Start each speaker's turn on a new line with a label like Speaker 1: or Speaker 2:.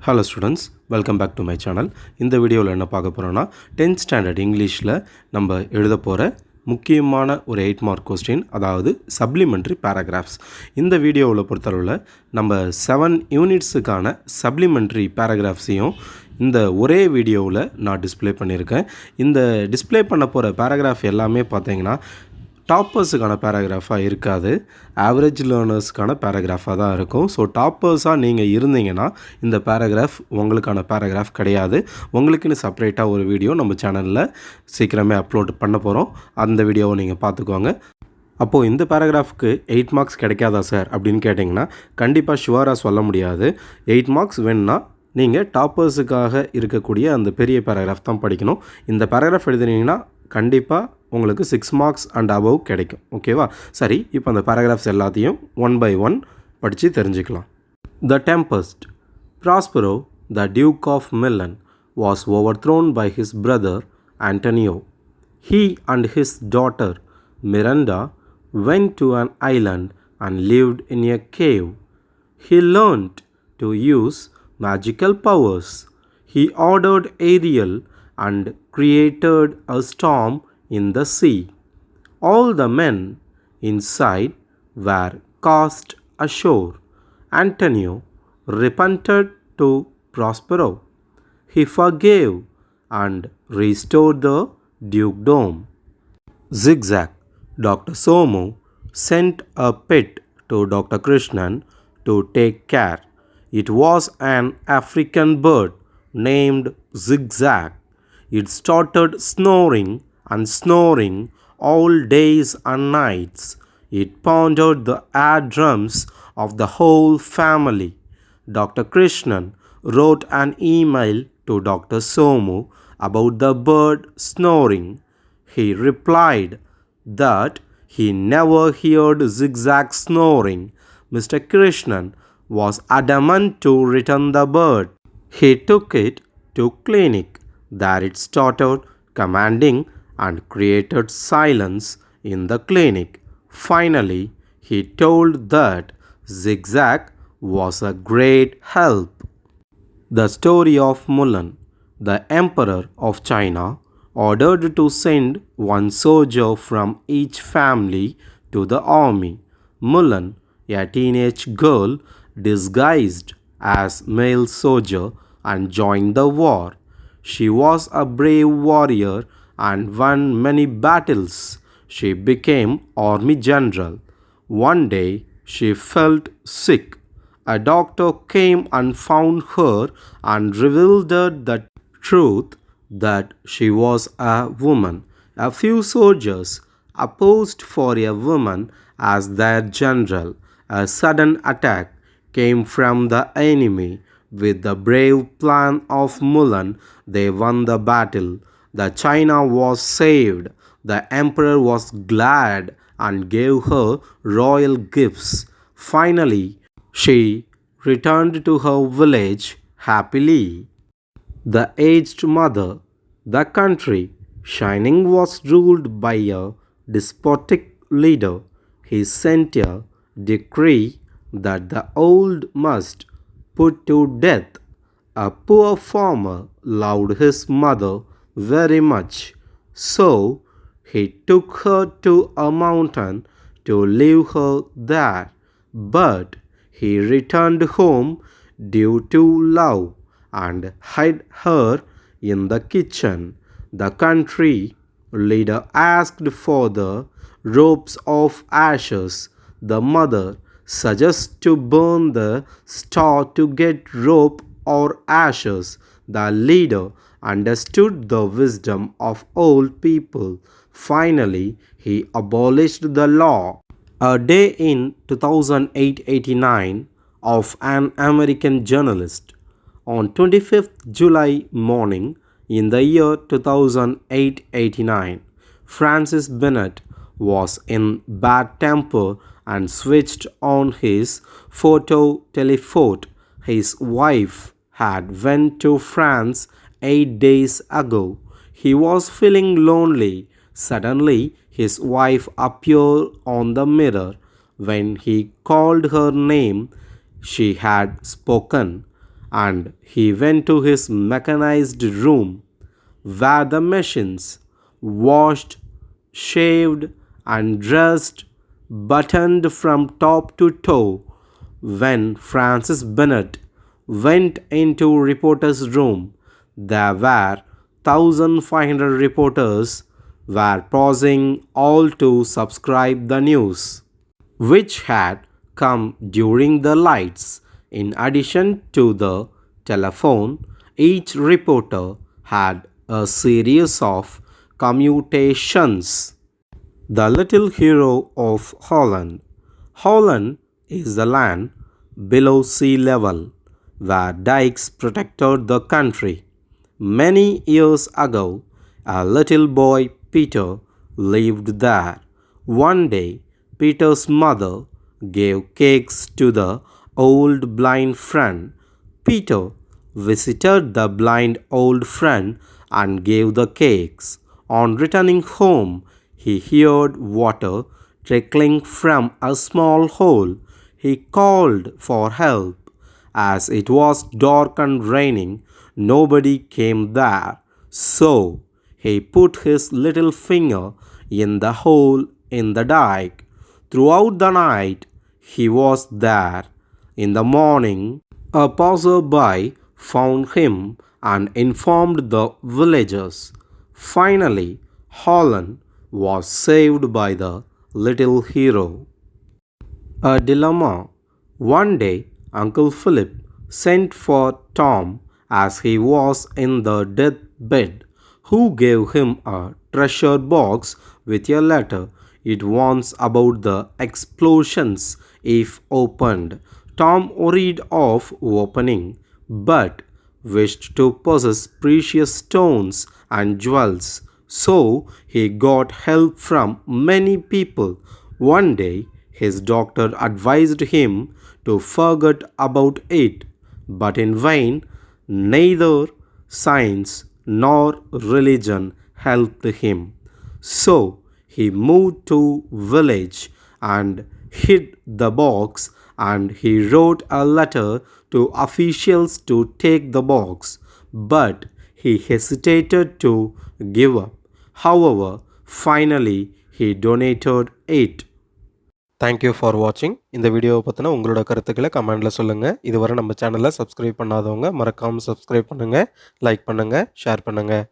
Speaker 1: Hello students, welcome back to my channel. இந்த வீடியோவில் என்ன பார்க்க போகிறோன்னா 10th ஸ்டாண்டர்ட் இங்கிலீஷில் நம்ம எழுத போகிற முக்கியமான ஒரு 8 மார்க் கொஸ்டின், அதாவது சப்ளிமெண்ட்ரி பேராகிராஃப்ஸ். இந்த வீடியோவில் பொறுத்தளவில் நம்ம 7 யூனிட்ஸுக்கான சப்ளிமெண்ட்ரி பேராகிராஃப்ஸையும் இந்த ஒரே வீடியோவில் நான் டிஸ்பிளே பண்ணியிருக்கேன். இந்த டிஸ்பிளே பண்ண போகிற பேராகிராஃப் எல்லாமே பார்த்தீங்கன்னா டாப்பர்ஸுக்கான பேராகிராஃபாக இருக்காது, ஆவரேஜ் லேர்னர்ஸ்க்கான பேராகிராஃபாக தான் இருக்கும். ஸோ டாப்பர்ஸாக நீங்கள் இருந்தீங்கன்னா இந்த பேராகிராஃப் உங்களுக்கான பேராகிராஃப் கிடையாது. உங்களுக்குன்னு செப்பரேட்டாக ஒரு வீடியோ நம்ம சேனலில் சீக்கிரமே அப்லோட் பண்ண போகிறோம். அந்த வீடியோவை நீங்கள் பார்த்துக்கோங்க. அப்போது இந்த பேராகிராஃப்க்கு 8 மார்க்ஸ் கிடைக்காதா சார் அப்படின்னு கேட்டிங்கன்னா கண்டிப்பாக ஷுவராக சொல்ல முடியாது. 8 மார்க்ஸ் வேணுன்னா நீங்கள் டாப்பர்ஸுக்காக இருக்கக்கூடிய அந்த பெரிய பேராகிராஃப் தான் படிக்கணும். இந்த பேராகிராஃப் எழுதினீங்கன்னா கண்டிப்பாக உங்களுக்கு 6 மார்க்ஸ் அண்ட் அபவ் கிடைக்கும். ஓகேவா? சரி, இப்போ அந்த பேராகிராஃப்ஸ் எல்லாத்தையும் ஒன் பை ஒன் படித்து தெரிஞ்சுக்கலாம். The tempest. Prospero, the Duke of Milan, was overthrown by his brother Antonio. He and his daughter Miranda went to an island and lived in a cave. He learned to use magical powers. He ordered Ariel and created a storm in the sea. All the men inside were cast ashore. Antonio repented to Prospero. He forgave and restored the dukedom. Zigzag. Dr. Somu sent a pet to Dr. Krishnan to take care. It was an African bird named Zigzag. It started snoring and snoring all days and nights. It pounded the eardrums of the whole family. Dr. Krishnan wrote an email to Dr. Somu about the bird snoring. He replied that he never heard Zigzag snoring. Mr. Krishnan was adamant to return the bird. He took it to clinic. There it started commanding and created silence in the clinic. Finally, he told that Zigzag was a great help. The story of Mulan. The emperor of China ordered to send one soldier from each family to the army. Mulan, a teenage girl, disguised as male soldier and joined the war. She was a brave warrior and won many battles. She became army general. One day she felt sick. A doctor came and found her and revealed the truth that she was a woman. A few soldiers opposed for a woman as their general. A sudden attack came from the enemy. With the brave plan of Mulan, they won the battle. The China was saved. The emperor was glad and gave her royal gifts. Finally, she returned to her village happily. The aged mother. The country, Shining, was ruled by a despotic leader. He sent a decree that the old must put to death. A poor farmer loved his mother very much, so he took her to a mountain to leave her there. But he returned home due to love and hid her in the kitchen. The country leader asked for the ropes of ashes. The mother suggested to burn the star to get rope or ashes. The leader understood the wisdom of old people. Finally, he abolished the law. A day in 2008-89 of an American journalist. On 25th July morning in the year 2008-89, Francis Bennett was in bad temper and switched on his photo telephone. His wife had went to France 8 days ago. He was feeling lonely. Suddenly, his wife appeared on the mirror. When he called her name, she had spoken. and he went to his mechanized room where the machines washed, shaved, and dressed, buttoned from top to toe. When Francis Bennett went into reporter's room, there were 1,500 reporters were pausing all to subscribe the news, which had come during the lights. In addition to the telephone, each reporter had a series of commutations. The little hero of Holland. Holland is the land below sea level where dikes protected the country. Many years ago, a little boy Peter lived there. One day, Peter's mother gave cakes to the old blind friend. Peter visited the blind old friend and gave the cakes. On returning home, he heard water trickling from a small hole. He called for help. As it was dark and raining, nobody came there. So he put his little finger in the hole in the dike. Throughout the night, he was there. In the morning, a passer-by found him and informed the villagers. Finally, Holland was saved by the little hero. A dilemma. One day, Uncle Philip sent for Tom as he was in the deathbed, who gave him a treasure box with a letter. It warns about the explosions if opened. Tom worried of opening, but wished to possess precious stones and jewels. So he got help from many people. One day, his doctor advised him to forget about it, but in vain. Neither science nor religion helped him. So he moved to village and hid the box, and he wrote a letter to officials to take the box, but he hesitated to give up. However, finally he donated it. Thank you for வாட்சிங். இந்த வீடியோவை பற்றின உங்களோட கருத்துக்களை கமெண்டில் சொல்லுங்கள். இதுவரை நம்ம சேனலை சப்ஸ்கிரைப் பண்ணாதவங்க மறக்காமல் சப்ஸ்கிரைப் பண்ணுங்கள், லைக் பண்ணுங்கள், ஷேர் பண்ணுங்கள்.